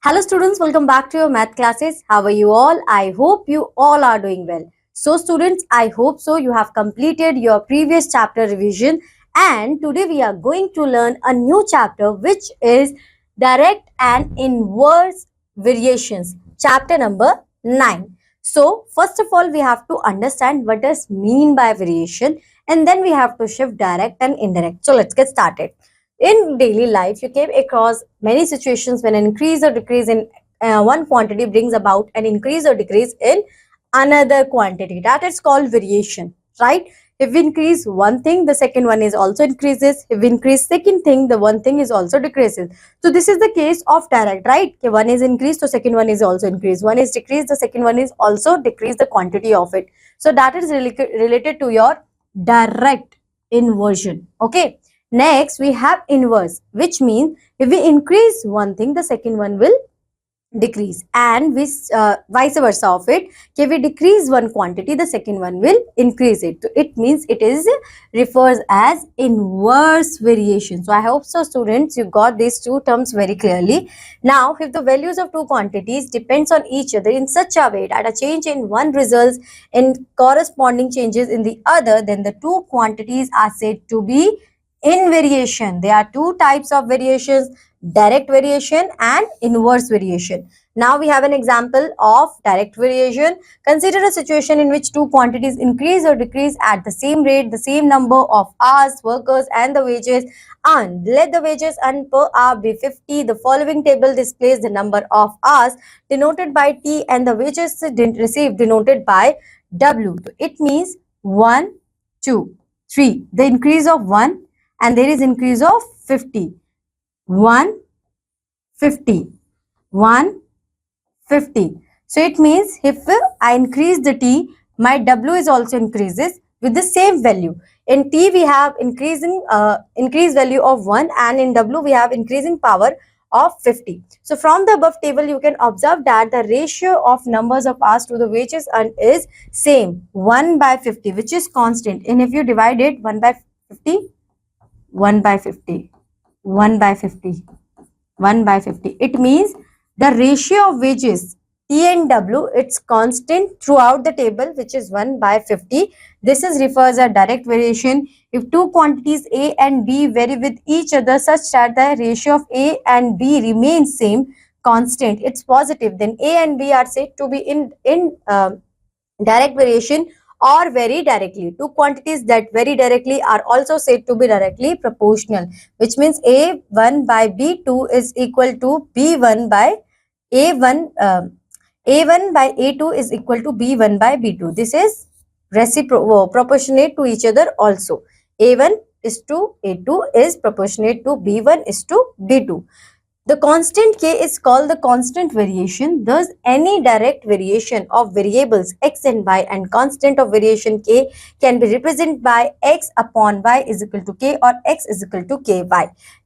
Hello students, welcome back to your math classes. How are you all? I hope you all are doing well. So students, I hope so you have completed your previous chapter revision and today we are going to learn a new chapter which is direct and inverse variations, chapter number 9. So first of all, we have to understand what does mean by variation and then we have to shift direct and indirect. So let's get started. In daily life, you came across many situations when an increase or decrease in one quantity brings about an increase or decrease in another quantity. That is called variation, right? If we increase one thing, the second one is also increases. If we increase second thing, the one thing is also decreases. So this is the case of direct, right? Okay, one is increased, so second one is also increased. One is decreased, the second one is also decreased the quantity of it. So that is related to your direct inversion. Okay. Next, we have inverse, which means if we increase one thing, the second one will decrease, and vice versa of it. If we decrease one quantity, the second one will increase it. So it means it is refers as inverse variation. So I hope so students you got these two terms very clearly. Now if the values of two quantities depends on each other in such a way that a change in one results in corresponding changes in the other, then the two quantities are said to be in variation. There are two types of variations: direct variation and inverse variation. Now we have an example of direct variation. Consider a situation in which two quantities increase or decrease at the same rate, the same number of hours, workers and the wages earned. Let the wages earned per hour be 50. The following table displays the number of hours denoted by T and the wages received denoted by W. It means 1, 2, 3. The increase of 1 and there is increase of 50. 1, 50, 1, 50. So it means if I increase the T, my W is also increases with the same value. In T we have increased value of 1 and in W we have increasing power of 50. So from the above table you can observe that the ratio of numbers of hours to the wages earned is same, 1 by 50, which is constant. And if you divide it 1 by 50, 1 by 50, 1 by 50, 1 by 50. It means the ratio of wages T and W, it's constant throughout the table, which is 1 by 50. This is refers a direct variation. If two quantities A and B vary with each other such that the ratio of A and B remains same, constant, it's positive, then A and B are said to be in direct variation or very directly. Two quantities that vary directly are also said to be directly proportional, which means A1 by B2 is equal to B1 by A1. A1 by A2 is equal to B1 by B2. This is proportionate to each other also. A1 is to A2 is proportionate to B1 is to B2. The constant k is called the constant variation. Thus, any direct variation of variables x and y and constant of variation k can be represented by x upon y is equal to k or x is equal to ky.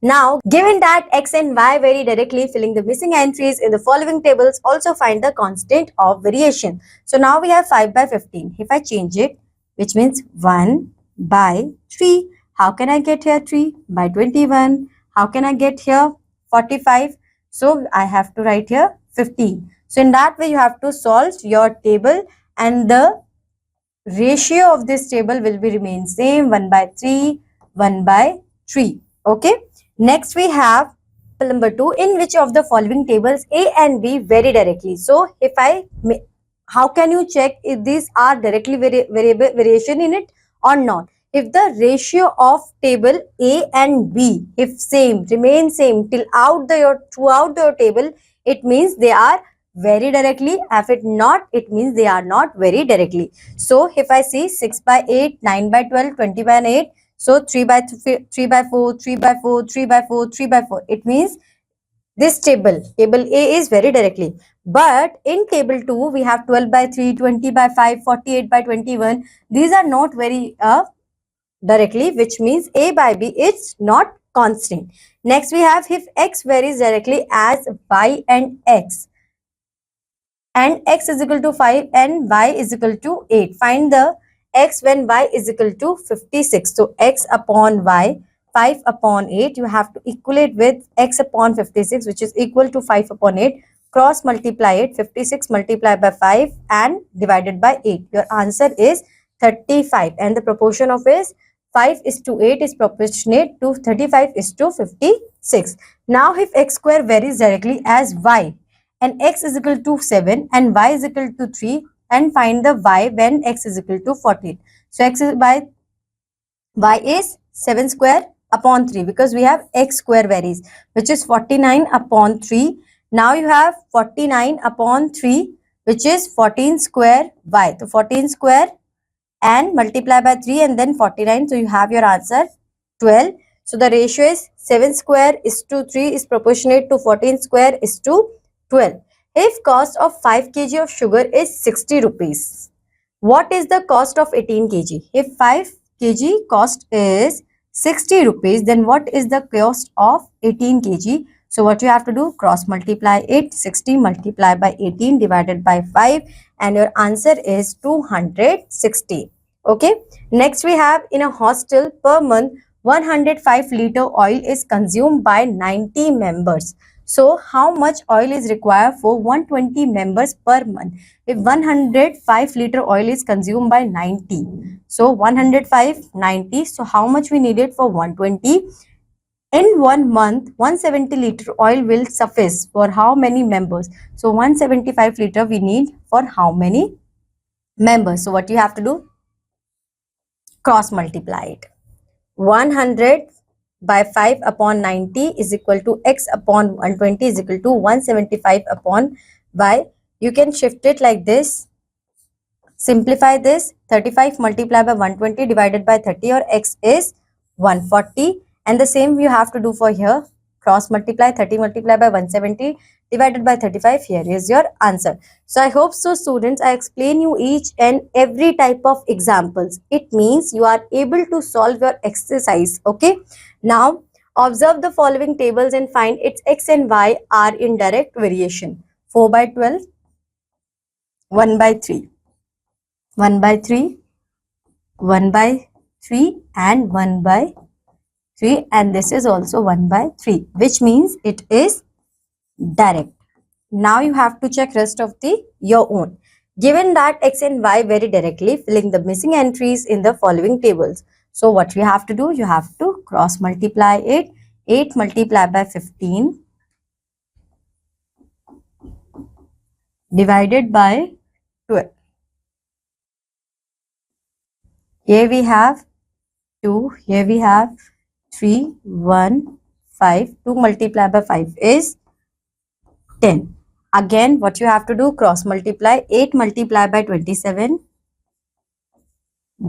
Now, given that x and y vary directly, filling the missing entries in the following tables, also find the constant of variation. So now we have 5 by 15. If I change it, which means 1 by 3. How can I get here 3? By 21. How can I get here 45? So I have to write here 15. So in that way you have to solve your table and the ratio of this table will be remain same, 1 by 3, 1 by 3. Okay. Next we have number 2, in which of the following tables A and B vary directly. So if how can you check if these are directly variation in it or not? If the ratio of table A and B, if same, remain same throughout the table, it means they are very directly. If it not, it means they are not very directly. So if I see 6 by 8, 9 by 12, 20 by 8, so 3 by 3 by 4, 3 by 4, 3 by 4, 3 by 4. It means this table A is very directly. But in table 2, we have 12 by 3, 20 by 5, 48 by 21. These are not very directly, which means A by B is not constant. Next we have if x varies directly as y and x is equal to 5 and y is equal to 8. Find the x when y is equal to 56. So x upon y, 5 upon 8, you have to equate with x upon 56, which is equal to 5 upon 8. Cross multiply it, 56 multiplied by 5 and divided by 8. Your answer is 35, and the proportion of is 5 is to 8 is proportionate to 35 is to 56. Now if x square varies directly as y and x is equal to 7 and y is equal to 3, and find the y when x is equal to 14. So x is by y is 7 square upon 3, because we have x square varies, which is 49 upon 3. Now you have 49 upon 3, which is 14 square y. So 14 square and multiply by 3 and then 49. So you have your answer 12. So the ratio is 7 square is to 3 is proportionate to 14 square is to 12. If cost of 5 kg of sugar is 60 rupees, what is the cost of 18 kg? If 5 kg cost is 60 rupees, then what is the cost of 18 kg? So what you have to do, cross multiply it, 60 multiplied by 18 divided by 5, and your answer is 260. Okay. Next we have, in a hostel per month 105 liter oil is consumed by 90 members. So how much oil is required for 120 members per month? If 105 liter oil is consumed by 90, so 105 90, so how much we needed for 120? In 1 month 170 liter oil will suffice for how many members? So 175 liter we need for how many members? So what you have to do, cross multiply it. 100 by 5 upon 90 is equal to x upon 120 is equal to 175 upon y. You can shift it like this. Simplify this. 35 multiplied by 120 divided by 30, or x is 140. And the same you have to do for here. Cross multiply, 30 multiplied by 170 divided by 35. Here is your answer. So I hope so, students, I explain you each and every type of examples. It means you are able to solve your exercise. Okay. Now observe the following tables and find its x and y are in direct variation. 4 by 12, 1 by 3, 1 by 3, 1 by 3 and 1 by 3, and this is also 1 by 3, which means it is direct. Now you have to check rest of your own. Given that x and y vary directly, filling the missing entries in the following tables. So what you have to do, you have to cross multiply it. 8 multiplied by 15 divided by 12. Here we have 2, here we have 3, 1, 5. 2 multiplied by 5 is 10. Again, what you have to do, cross multiply. 8 multiplied by 27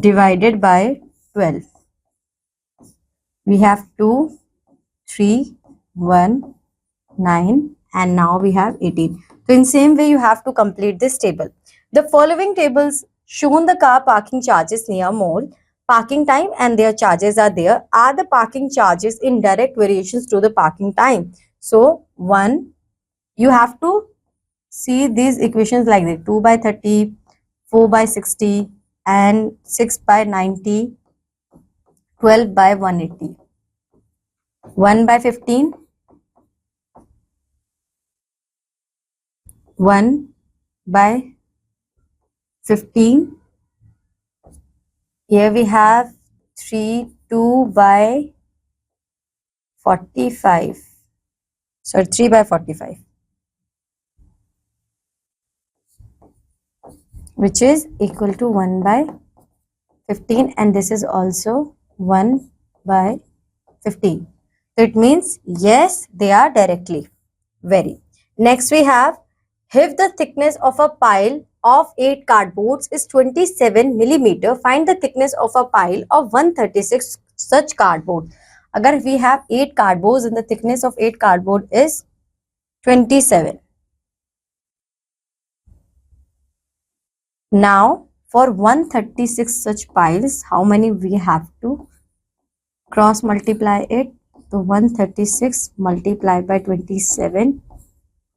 divided by 12. We have 2, 3, 1, 9, and now we have 18. So in same way, you have to complete this table. The following tables shown the car parking charges near mall, parking time and their charges are there. Are the parking charges in direct variations to the parking time? So 1, you have to see these equations like this: 2 by 30, 4 by 60 and 6 by 90, 12 by 180, 1 by 15, 1 by 15. Here we have 3, 2 by 45. So 3 by 45, which is equal to 1 by 15, and this is also 1 by 15. So it means yes, they are directly vary. Next we have, if the thickness of a pile of 8 cardboards is 27 millimeter, find the thickness of a pile of 136 such cardboard. Agar we have 8 cardboards and the thickness of 8 cardboard is 27. Now for 136 such piles, how many we have to cross multiply it? So 136 multiplied by 27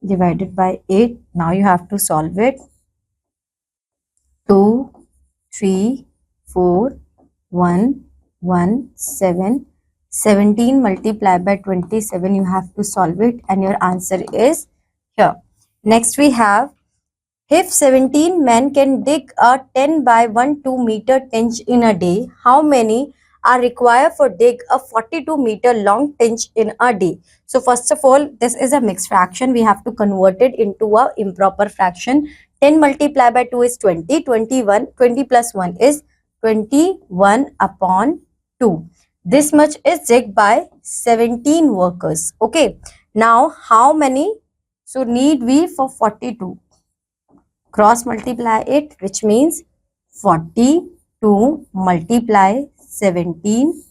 divided by 8. Now you have to solve it. 2, 3, 4, 1, 1, 7, 17 multiplied by 27, you have to solve it and your answer is here. Next we have, if 17 men can dig a 10 by 1 2 meter trench in a day, how many are required for dig a 42-meter long trench in a day? So first of all, this is a mixed fraction. We have to convert it into a improper fraction. 10 multiplied by 2 is 20. 21. 20 plus 1 is 21 upon 2. This much is dig by 17 workers. Okay. Now how many? So need we for 42? Cross multiply it, which means 42 multiply 17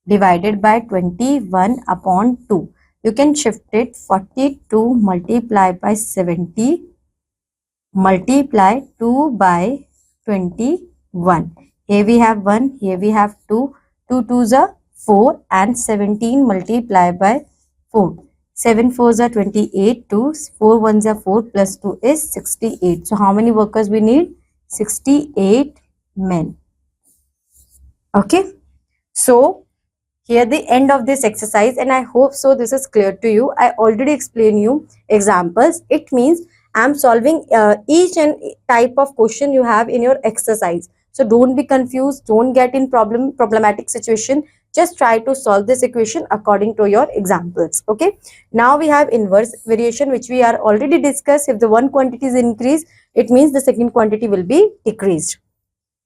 divided by 21 upon 2. You can shift it, 42 multiplied by 70 multiply 2 by 21. Here we have 1, here we have 2. 2 2s are 4 and 17 multiplied by 4. 7 4s are 28, 2, 4 1s are 4 plus 2 is 68. So how many workers we need? 68 men. Okay. So here the end of this exercise, and I hope so this is clear to you. I already explained you examples. It means I am solving each and type of question you have in your exercise. So don't be confused, don't get in problematic situation. Just try to solve this equation according to your examples. Okay. Now we have inverse variation, which we are already discussed. If the one quantity is increased, it means the second quantity will be decreased.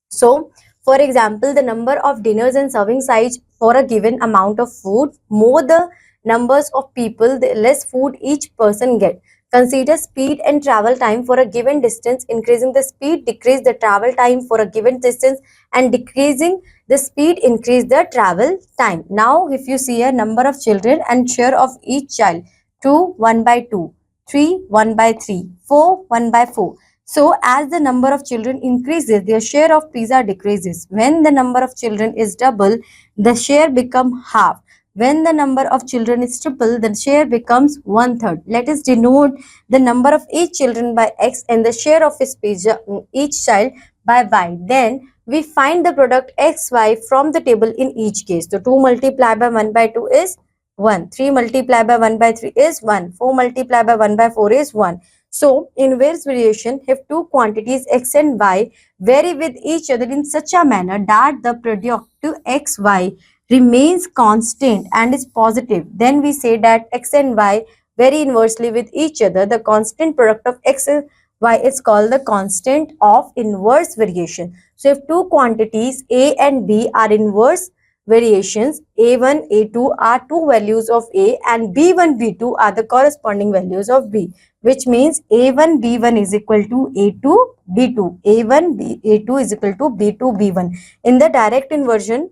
So for example, the number of dinners and serving size for a given amount of food, more the numbers of people, the less food each person get. Consider speed and travel time for a given distance. Increasing the speed, decrease the travel time for a given distance, and decreasing the speed, increase the travel time. Now, if you see a number of children and share of each child, 2, 1 by 2, 3, 1 by 3, 4, 1 by 4. So as the number of children increases, their share of pizza decreases. When the number of children is double, the share become half. When the number of children is triple, the share becomes 1/3. Let us denote the number of each children by x and the share of his pizza each child by y. Then we find the product xy from the table in each case. So 2 multiplied by 1 by 2 is 1. 3 multiplied by 1 by 3 is 1. 4 multiplied by 1 by 4 is 1. So, inverse variation, if two quantities x and y vary with each other in such a manner that the product to xy remains constant and is positive, then we say that x and y vary inversely with each other. The constant product of x and y is called the constant of inverse variation. So, if two quantities a and b are inverse variations, a1, a2 are two values of a and b1, b2 are the corresponding values of b, which means a1 b1 is equal to a2 b2, a1 a2 is equal to b2 b1. In the direct inversion,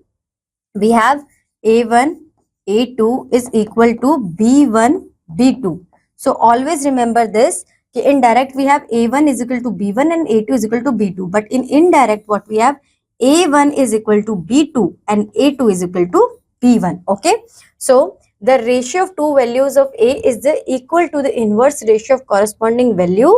we have a1 a2 is equal to b1 b2. So always remember this. In direct we have a1 is equal to b1 and a2 is equal to b2, but in indirect what we have, a1 is equal to b2 and a2 is equal to b1. Okay, so the ratio of two values of a is the equal to the inverse ratio of corresponding value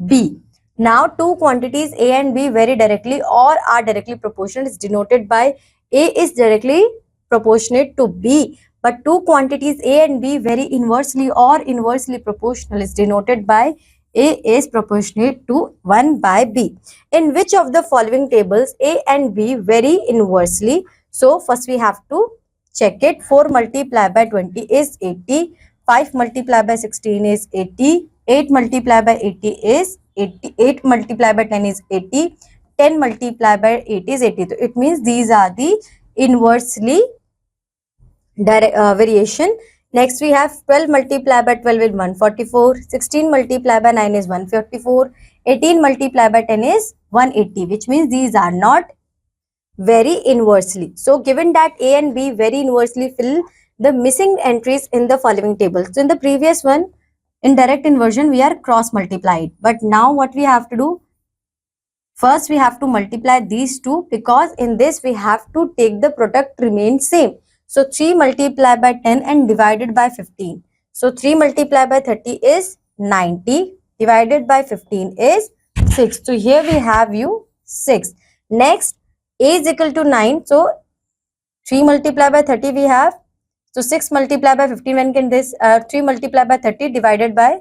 b. Now two quantities a and b vary directly or are directly proportional is denoted by a is directly proportionate to b, but two quantities a and b vary inversely or inversely proportional is denoted by a is proportionate to 1 by b. In which of the following tables a and b vary inversely? So first we have to check it. 4 multiplied by 20 is 80. 5 multiplied by 16 is 80. 8 multiplied by 80 is 80. 8 multiplied by 10 is 80. 10 multiplied by 8 is 80. So it means these are the inversely variation. Next we have 12 multiplied by 12 is 144. 16 multiplied by 9 is 144. 18 multiplied by 10 is 180, which means these are not very inversely. So given that a and b very inversely, fill the missing entries in the following table. So in the previous one, in direct inversion, we are cross multiplied, but now what we have to do? First we have to multiply these two, because in this we have to take the product remain same. So 3 multiplied by 10 and divided by 15. So 3 multiplied by 30 is 90, divided by 15 is 6. So here we have you 6. Next, a is equal to 9. So 3 multiplied by 30 we have. So 6 multiplied by 15, when can this 3 multiplied by 30 divided by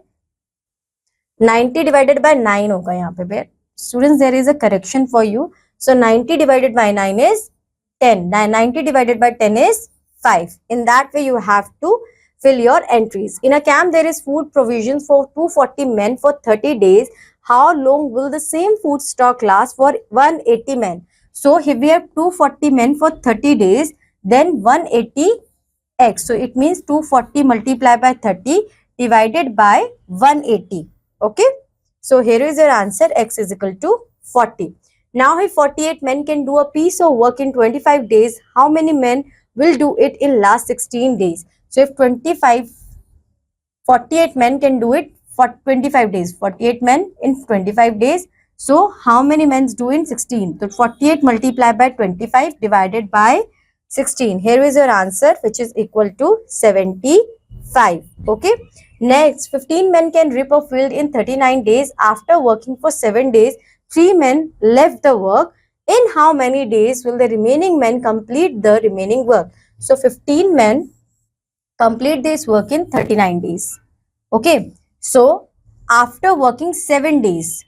90 divided by 9 होगा यहाँ पे. Students, there is a correction for you. So 90 divided by 9 is 10. 90 divided by 10 is 5. In that way you have to fill your entries. In a camp there is food provisions for 240 men for 30 days. How long will the same food stock last for 180 men? So here we have 240 men for 30 days, then 180x. So it means 240 multiplied by 30 divided by 180. Okay. So here is your answer, x is equal to 40. Now if 48 men can do a piece of work in 25 days, how many men will do it in last 16 days? So if 48 men can do it for 25 days, 48 men in 25 days. So how many men do in 16? So 48 multiplied by 25 divided by 16. Here is your answer, which is equal to 75. Okay. Next, 15 men can reap a field in 39 days. After working for 7 days, 3 men left the work. In how many days will the remaining men complete the remaining work? So 15 men complete this work in 39 days. Okay. So after working 7 days,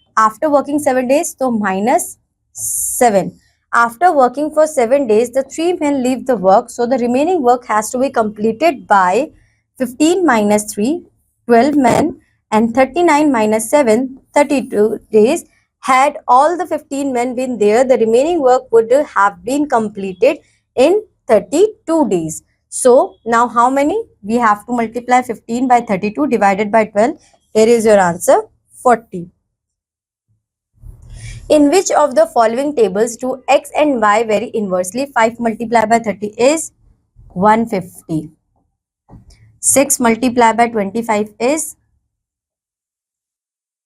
so minus 7. After working for 7 days, the 3 men leave the work. So the remaining work has to be completed by 15 minus 3, 12 men, and 39 minus 7, 32 days. Had all the 15 men been there, the remaining work would have been completed in 32 days. So now how many? We have to multiply 15 by 32 divided by 12. Here is your answer, 40. In which of the following tables do x and y vary inversely? 5 multiplied by 30 is 150. 6 multiplied by 25 is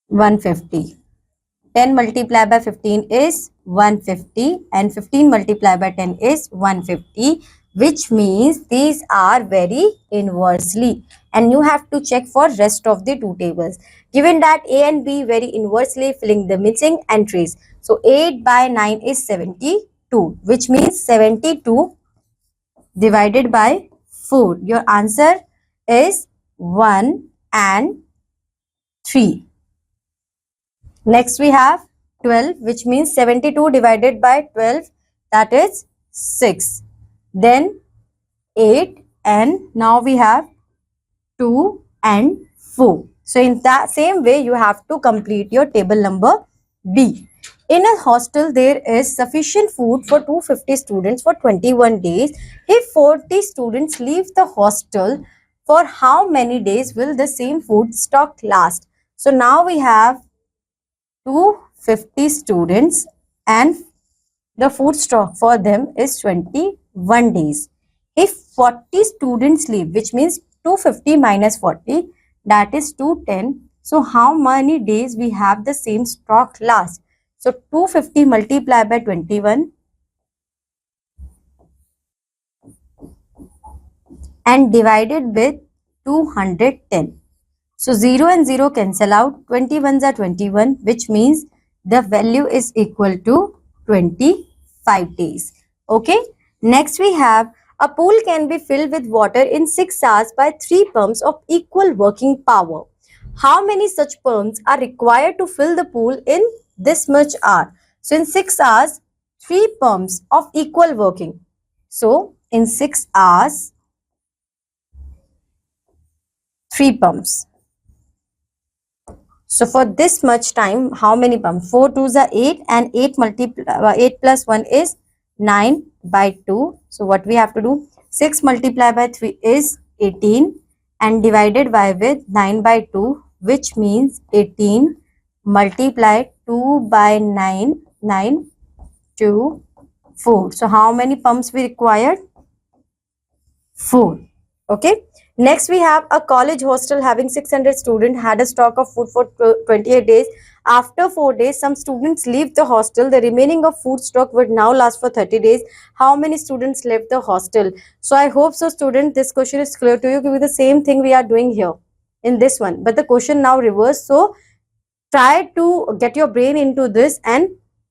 150. 10 multiplied by 15 is 150 and 15 multiplied by 10 is 150, which means these are very inversely, and you have to check for rest of the two tables. Given that A and B very inversely, filling the missing entries. So 8 by 9 is 72, which means 72 divided by 4. Your answer is 1 and 3. Next we have 12, which means 72 divided by 12, that is 6. Then 8, and now we have 2 and 4. So in that same way you have to complete your table number B. In a hostel there is sufficient food for 250 students for 21 days. If 40 students leave the hostel, for how many days will the same food stock last? So now we have 250 students and the food stock for them is 21 days. If 40 students leave, which means 250 minus 40, that is 210. So how many days we have the same stock last? So 250 multiplied by 21 and divided with 210. So 0 and 0 cancel out. 21s are 21, which means the value is equal to 25 days. Okay. Next we have a pool can be filled with water in 6 hours by 3 pumps of equal working power. How many such pumps are required to fill the pool in this much hour? So in 6 hours, 3 pumps of equal working. So in 6 hours, 3 pumps. So for this much time, how many pumps? 4 2s are 8 and 8 plus 1 is 9 by 2. So what we have to do? 6 multiplied by 3 is 18 and divided by with 9 by 2, which means 18 multiplied 2 by 9, 9, 2, 4. So how many pumps we required? 4. Okay. Next we have a college hostel having 600 students had a stock of food for 28 days. After 4 days, some students leave the hostel. The remaining of food stock would now last for 30 days. How many students left the hostel? So I hope so, student, this question is clear to you. Give the same thing we are doing here in this one, but the question now reversed. So try to get your brain into this and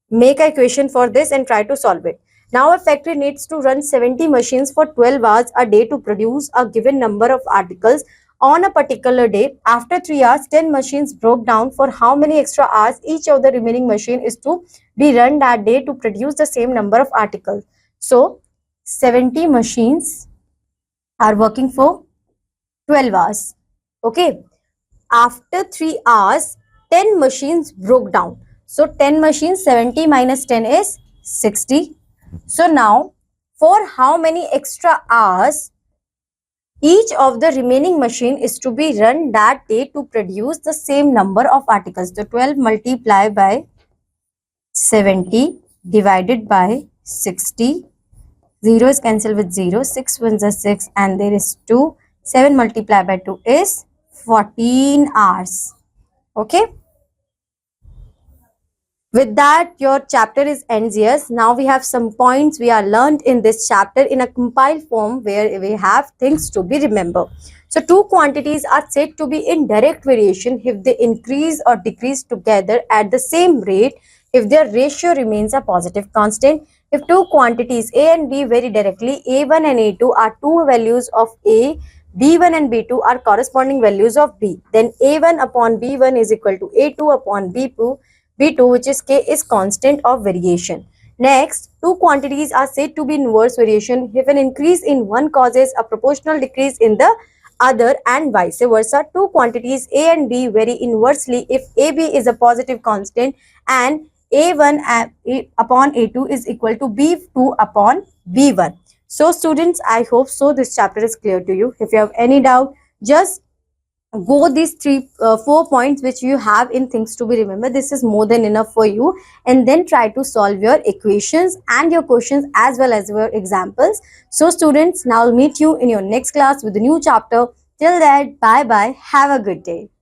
make a equation for this and try to solve it. Now a factory needs to run 70 machines for 12 hours a day to produce a given number of articles on a particular day. After 3 hours, 10 machines broke down. For how many extra hours each of the remaining machine is to be run that day to produce the same number of articles? So 70 machines are working for 12 hours. Okay. After 3 hours, 10 machines broke down. So 10 machines, 70 minus 10 is 60. So now, for how many extra hours each of the remaining machine is to be run that day to produce the same number of articles? So 12 multiplied by 70 divided by 60. 0 is cancelled with 0. 6 ones are 6 and there is 2. 7 multiplied by 2 is 14 hours. Okay. With that, your chapter is ends here. Now we have some points we are learned in this chapter in a compiled form where we have things to be remembered. So two quantities are said to be in direct variation if they increase or decrease together at the same rate if their ratio remains a positive constant. If two quantities A and B vary directly, A1 and A2 are two values of A, B1 and B2 are corresponding values of B. Then A1 upon B1 is equal to A2 upon B2 which is K is constant of variation. Next, two quantities are said to be inverse variation if an increase in one causes a proportional decrease in the other and vice versa. Two quantities A and B vary inversely if AB is a positive constant and A1 upon A2 is equal to B2 upon B1. So students, I hope so this chapter is clear to you. If you have any doubt, just go these 4 points which you have in things to be remembered. This is more than enough for you, and then try to solve your equations and your questions as well as your examples. So students, now I'll meet you in your next class with a new chapter. Till then, bye bye, have a good day.